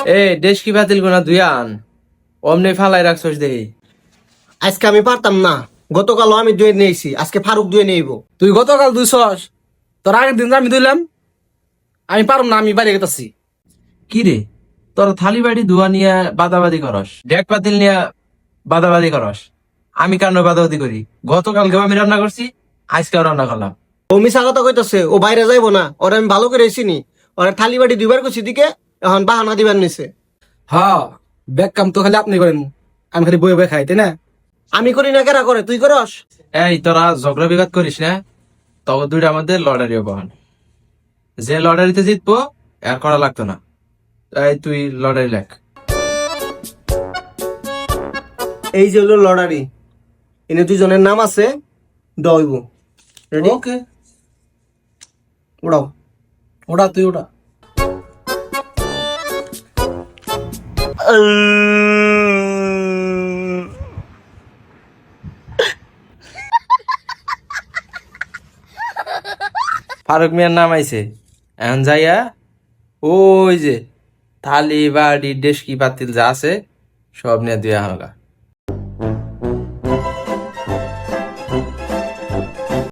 এ দেশ কি বাতিল কোনা দুই আন অমনে ফালাই রাখছস দেখি। আজকে আমি পারতাম না, গতকালও আমি দুয়ে নিয়েছি, আজকে ফারুক দুয়ে নেইব। তুই গতকাল দুইছস, তোর আগের দিন আমি দুইলাম। আমি পারুম না, আমি বাড়ি গেতাছি। কি রে তোর থালি বাড়ি ধোয়া নিয়ে বাদাবাদি করস, ডেক পাতিল নিয়ে বাদাবাদি করস। আমি কেন বাদাবাদি করি? গতকালকেও আমি রান্না করছি, আজকেও রান্না করলাম। ও মিশা কথা কইতাছে, ও বাইরে যাইবো না, ওরা আমি ভালো করে চিনি। ওরা থালি বাড়ি দুইবার করছি দিকে, এখন বাহানা দিবার নিছে। হ্যাঁ, ব্যাগ কাম তো খালি আপনি করেন, আমি খালি বয়ে বয়ে খাই, তাই না? আমি করি না, কেরা করে? তুই করস? এই তোরা ঝগড়া বিবাদ করিস না, তখন দুইটা আমাদের লটারি বহন। যে লটারিতে জিতবো আর করা লাগতো না। এই তুই লটারি লেখ। এই যে হলো লটারি, এনে দুইজনের নাম আছে, দইব। রেডি? ওকে, উড়াও। ওটা তুই ওটা। ফারুক মিয়ার নাম আইছে, এখন যাইয়া ওই যে থালি বাড়ি ডেস্কি পাতিল যা আছে সব নিয়ে দুই হালকা।